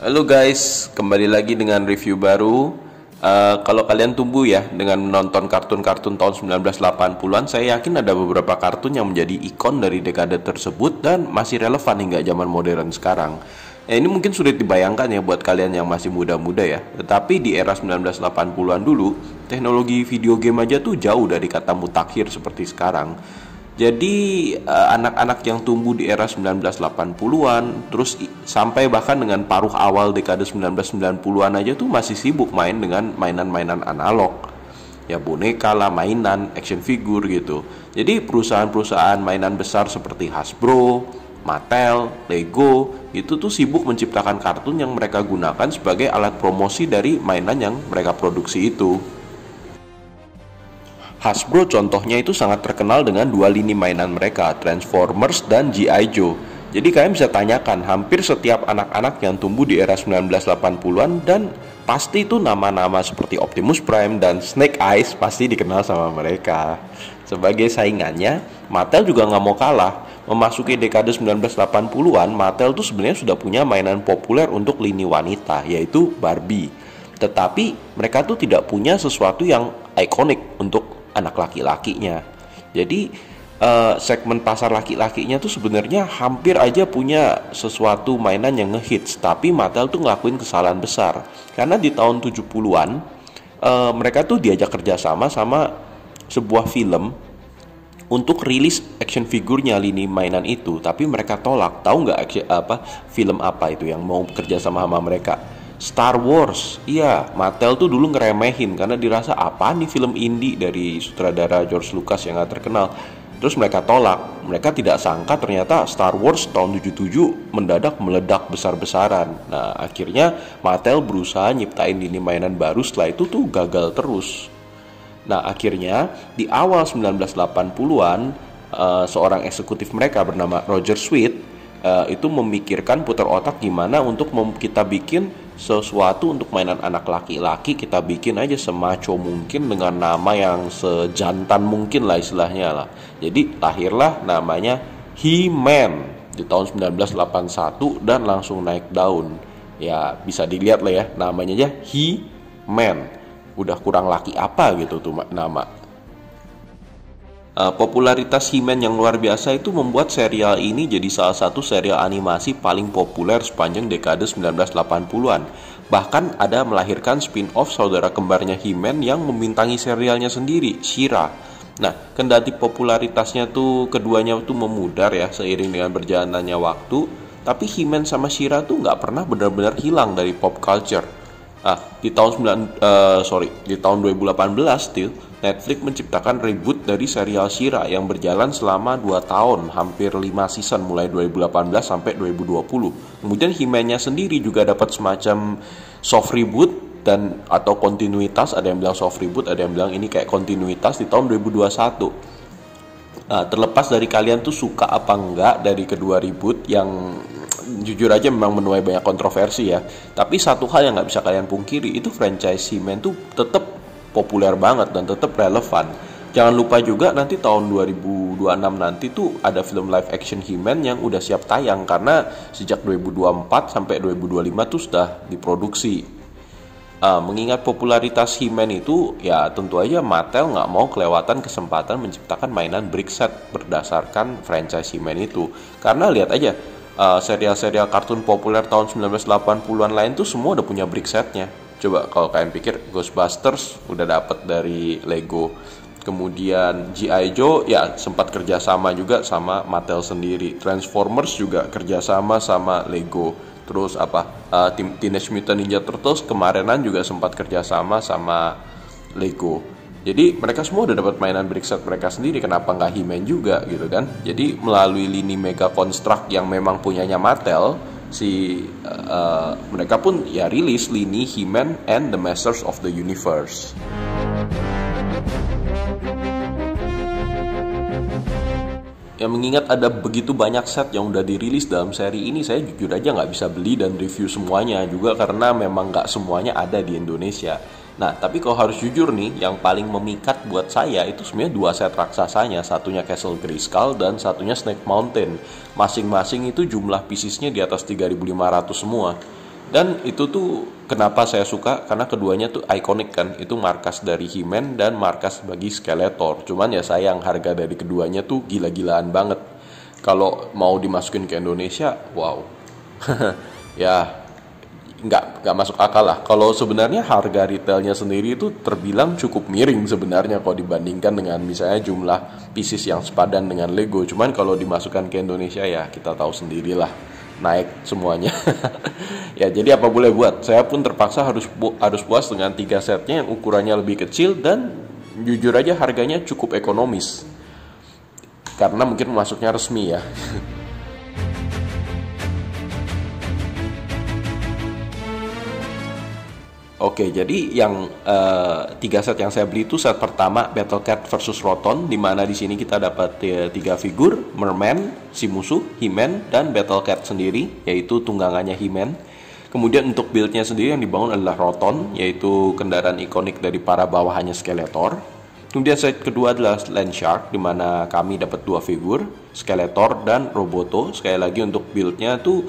Halo guys, kembali lagi dengan review baru. Kalau kalian tumbuh ya dengan menonton kartun-kartun tahun 1980-an, saya yakin ada beberapa kartun yang menjadi ikon dari dekade tersebut dan masih relevan hingga zaman modern sekarang. Ini mungkin sulit dibayangkan ya buat kalian yang masih muda-muda ya. Tetapi di era 1980-an dulu, teknologi video game aja tuh jauh dari kata mutakhir seperti sekarang. Jadi anak-anak yang tumbuh di era 1980-an terus sampai bahkan dengan paruh awal dekade 1990-an aja tuh masih sibuk main dengan mainan-mainan analog. Ya boneka lah, mainan, action figure gitu. Jadi perusahaan-perusahaan mainan besar seperti Hasbro, Mattel, Lego itu tuh sibuk menciptakan kartun yang mereka gunakan sebagai alat promosi dari mainan yang mereka produksi itu. Hasbro contohnya itu sangat terkenal dengan dua lini mainan mereka, Transformers dan G.I. Joe. Jadi kalian bisa tanyakan hampir setiap anak-anak yang tumbuh di era 1980-an dan pasti itu nama-nama seperti Optimus Prime dan Snake Eyes pasti dikenal sama mereka. Sebagai saingannya, Mattel juga nggak mau kalah. Memasuki dekade 1980-an, Mattel tuh sebenarnya sudah punya mainan populer untuk lini wanita, yaitu Barbie. Tetapi mereka tuh tidak punya sesuatu yang ikonik untuk anak laki-lakinya. Jadi segmen pasar laki-lakinya tuh sebenarnya hampir aja punya sesuatu mainan yang ngehits, tapi Mattel tuh ngelakuin kesalahan besar. Karena di tahun 70-an mereka tuh diajak kerjasama sama sebuah film untuk rilis action figurnya lini mainan itu, tapi mereka tolak. Tahu nggak film apa itu yang mau kerjasama sama mereka? Star Wars. Iya, Mattel tuh dulu ngeremehin karena dirasa apa nih film indie dari sutradara George Lucas yang gak terkenal. Terus mereka tolak. Mereka tidak sangka ternyata Star Wars tahun 77 mendadak meledak besar-besaran. Nah, akhirnya Mattel berusaha nyiptain lini mainan baru, setelah itu tuh gagal terus. Nah, akhirnya di awal 1980-an seorang eksekutif mereka bernama Roger Sweet itu memikirkan putar otak gimana untuk kita bikin sesuatu untuk mainan anak laki-laki, kita bikin aja semaco mungkin dengan nama yang sejantan mungkin lah istilahnya lah. Jadi lahirlah namanya He-Man di tahun 1981 dan langsung naik daun. Ya bisa dilihat lah ya, namanya aja He-Man. Udah kurang laki apa gitu tuh nama. Popularitas He-Man yang luar biasa itu membuat serial ini jadi salah satu serial animasi paling populer sepanjang dekade 1980-an. Bahkan ada melahirkan spin-off saudara kembarnya He-Man yang membintangi serialnya sendiri, She-Ra. Nah, kendati popularitasnya tuh keduanya tuh memudar ya seiring dengan berjalannya waktu, tapi He-Man sama She-Ra tuh nggak pernah benar-benar hilang dari pop culture. Di tahun 2018 Netflix menciptakan reboot dari serial She-Ra yang berjalan selama 2 tahun, hampir 5 season mulai 2018 sampai 2020. Kemudian He-Man-nya sendiri juga dapat semacam soft reboot dan atau kontinuitas, ada yang bilang soft reboot, ada yang bilang ini kayak kontinuitas di tahun 2021. Terlepas dari kalian tuh suka apa enggak dari kedua reboot yang jujur aja memang menuai banyak kontroversi ya. Tapi satu hal yang nggak bisa kalian pungkiri, itu franchise He-Man tuh tetap populer banget dan tetap relevan. Jangan lupa juga nanti tahun 2026 nanti tuh ada film live action He-Man yang udah siap tayang karena sejak 2024 sampai 2025 tuh sudah diproduksi. Mengingat popularitas He-Man itu, ya tentu aja Mattel nggak mau kelewatan kesempatan menciptakan mainan brick set berdasarkan franchise He-Man itu. Karena lihat aja, serial-serial kartun populer tahun 1980-an lain tuh semua udah punya brick setnya. Coba kalau kalian pikir, Ghostbusters udah dapat dari Lego. Kemudian G.I. Joe ya sempat kerjasama juga sama Mattel sendiri. Transformers juga kerjasama sama Lego. Terus Teenage Mutant Ninja Turtles kemarinan juga sempat kerjasama sama Lego. Jadi mereka semua udah dapat mainan brick set mereka sendiri, kenapa nggak He-Man juga gitu kan? Jadi melalui lini Mega Construct yang memang punyanya Mattel, mereka pun ya rilis lini He-Man and the Masters of the Universe. Ya mengingat ada begitu banyak set yang udah dirilis dalam seri ini, saya jujur aja nggak bisa beli dan review semuanya juga karena memang nggak semuanya ada di Indonesia. Nah, tapi kalau harus jujur nih, yang paling memikat buat saya itu sebenarnya 2 set raksasanya. Satunya Castle Grayskull dan satunya Snake Mountain. Masing-masing itu jumlah piecesnya di atas 3.500 semua. Dan itu tuh kenapa saya suka, karena keduanya tuh ikonik kan. Itu markas dari He-Man dan markas bagi Skeletor. Cuman ya sayang, harga dari keduanya tuh gila-gilaan banget. Kalau mau dimasukin ke Indonesia, wow. Ya nggak masuk akal lah. Kalau sebenarnya harga retailnya sendiri itu terbilang cukup miring sebenarnya kalau dibandingkan dengan misalnya jumlah pieces yang sepadan dengan Lego. Cuman kalau dimasukkan ke Indonesia ya kita tahu sendirilah, naik semuanya. Ya jadi apa boleh buat, saya pun terpaksa harus puas dengan 3 setnya yang ukurannya lebih kecil dan jujur aja harganya cukup ekonomis. Karena mungkin masuknya resmi ya. Oke, jadi yang 3 set yang saya beli itu set pertama Battle Cat versus Roton, di mana di sini kita dapat 3 figur, Merman, si musuh, He-Man, dan Battle Cat sendiri, yaitu tunggangannya He-Man. Kemudian untuk build-nya sendiri yang dibangun adalah Roton, yaitu kendaraan ikonik dari para bawahannya Skeletor. Kemudian set kedua adalah Land Shark, di mana kami dapat 2 figur, Skeletor dan Roboto. Sekali lagi untuk build-nya tuh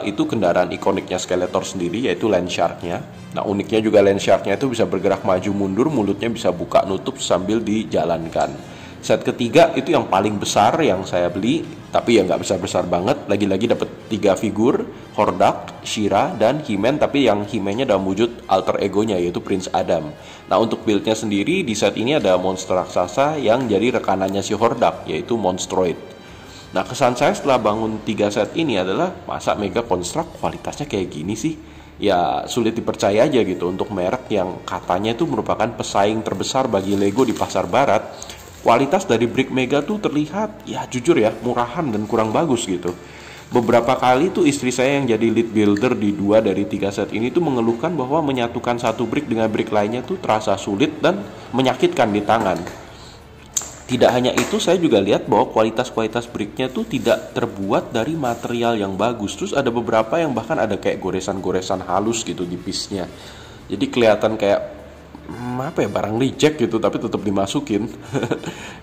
itu kendaraan ikoniknya Skeletor sendiri, yaitu Land Shark-nya. Nah uniknya juga Land Shark-nya itu bisa bergerak maju mundur, mulutnya bisa buka nutup sambil dijalankan. Set ketiga itu yang paling besar yang saya beli, tapi ya nggak besar-besar banget. Lagi-lagi dapat 3 figur, Hordak, She-Ra, dan He-Man, tapi yang He-Man-nya dalam wujud alter egonya, yaitu Prince Adam. Nah untuk build-nya sendiri di set ini ada monster raksasa yang jadi rekanannya si Hordak, yaitu Monstroid. Nah kesan saya setelah bangun 3 set ini adalah, masa Mega Construct kualitasnya kayak gini sih? Ya sulit dipercaya aja gitu, untuk merek yang katanya itu merupakan pesaing terbesar bagi Lego di pasar barat. Kualitas dari brick Mega tuh terlihat, ya jujur ya, murahan dan kurang bagus gitu. Beberapa kali tuh istri saya yang jadi lead builder di 2 dari 3 set ini tuh mengeluhkan bahwa menyatukan satu brick dengan brick lainnya tuh terasa sulit dan menyakitkan di tangan. Tidak hanya itu, saya juga lihat bahwa kualitas bricknya tuh tidak terbuat dari material yang bagus. Terus ada beberapa yang bahkan ada kayak goresan-goresan halus gitu di piece-nya. Jadi kelihatan kayak apa ya, barang reject gitu, tapi tetap dimasukin.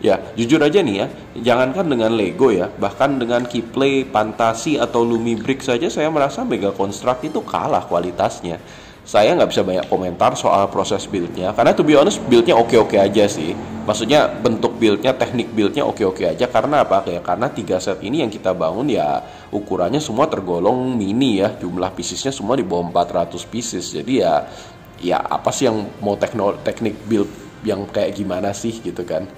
Ya jujur aja nih ya, jangankan dengan Lego ya, bahkan dengan Keyplay, Fantasi atau Lumi Brick saja saya merasa Mega Construct itu kalah kualitasnya. Saya nggak bisa banyak komentar soal proses build-nya, karena to be honest build-nya oke-oke aja sih. Maksudnya bentuk build-nya, teknik build-nya oke-oke aja. Karena apa? Kayak karena 3 set ini yang kita bangun ya ukurannya semua tergolong mini ya. Jumlah piecesnya semua di bawah 400 pieces. Jadi ya apa sih yang mau teknik build yang kayak gimana sih gitu kan.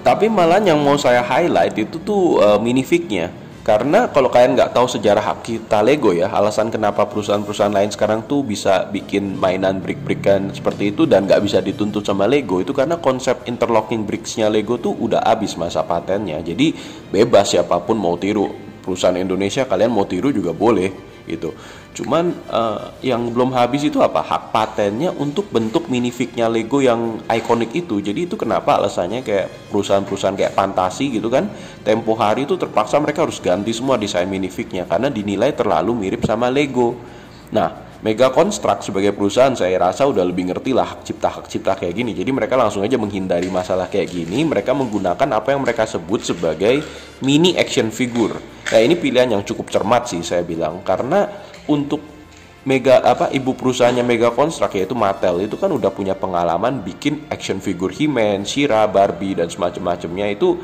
Tapi malah yang mau saya highlight itu tuh minifignya. Karena kalau kalian nggak tahu sejarah hak kita Lego ya, alasan kenapa perusahaan-perusahaan lain sekarang tuh bisa bikin mainan brick-brickan seperti itu dan nggak bisa dituntut sama Lego, itu karena konsep interlocking bricks-nya Lego tuh udah habis masa patennya. Jadi bebas siapapun mau tiru. Perusahaan Indonesia kalian mau tiru juga boleh gitu. Cuman yang belum habis itu apa? Hak patennya untuk bentuk minifignya Lego yang ikonik itu. Jadi itu kenapa alasannya kayak perusahaan-perusahaan kayak Fantasi gitu kan, tempo hari itu terpaksa mereka harus ganti semua desain minifignya karena dinilai terlalu mirip sama Lego. Nah Mega Construct sebagai perusahaan saya rasa udah lebih ngerti lah hak cipta kayak gini. Jadi mereka langsung aja menghindari masalah kayak gini. Mereka menggunakan apa yang mereka sebut sebagai mini action figure. Nah ini pilihan yang cukup cermat sih saya bilang, karena untuk ibu perusahaannya Mega Construct yaitu Mattel itu kan udah punya pengalaman bikin action figure He-Man, She-Ra, Barbie dan semacam-macamnya itu.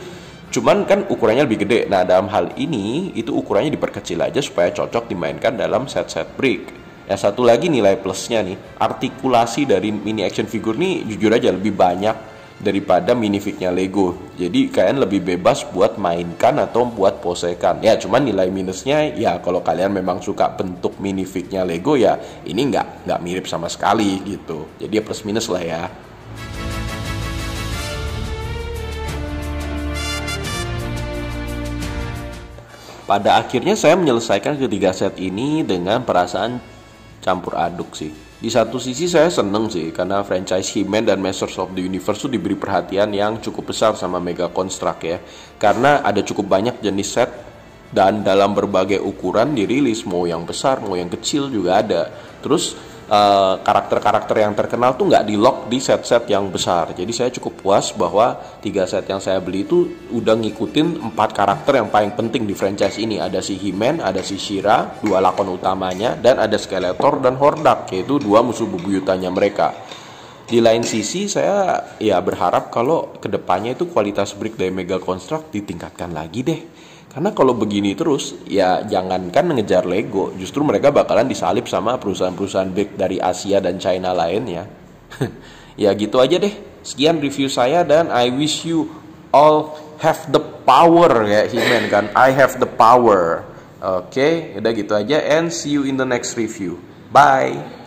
Cuman kan ukurannya lebih gede. Nah dalam hal ini itu ukurannya diperkecil aja supaya cocok dimainkan dalam set-set brick. Yang satu lagi nilai plusnya nih, artikulasi dari mini action figure nih jujur aja lebih banyak daripada minifignya Lego. Jadi kalian lebih bebas buat mainkan atau buat posekan. Ya cuman nilai minusnya ya kalau kalian memang suka bentuk minifignya Lego ya ini nggak mirip sama sekali gitu. Jadi ya plus minus lah ya. Pada akhirnya saya menyelesaikan ketiga set ini dengan perasaan campur aduk sih. Di satu sisi saya seneng sih karena franchise He-Man dan Masters of the Universe itu diberi perhatian yang cukup besar sama Mega Construct ya. Karena ada cukup banyak jenis set dan dalam berbagai ukuran dirilis, mau yang besar mau yang kecil juga ada. Terus karakter-karakter yang terkenal tuh nggak di lock di set-set yang besar. Jadi saya cukup puas bahwa 3 set yang saya beli itu udah ngikutin 4 karakter yang paling penting di franchise ini. Ada si He-Man, ada si She-Ra, 2 lakon utamanya, dan ada Skeletor dan Hordak, yaitu 2 musuh bebuyutannya mereka. Di lain sisi saya ya berharap kalau kedepannya itu kualitas brick dari Mega Construct ditingkatkan lagi deh. Karena kalau begini terus, ya jangankan ngejar Lego, justru mereka bakalan disalip sama perusahaan-perusahaan big dari Asia dan China lainnya. Ya gitu aja deh. Sekian review saya dan I wish you all have the power ya He-Man kan. I have the power. Oke, udah gitu aja and see you in the next review. Bye.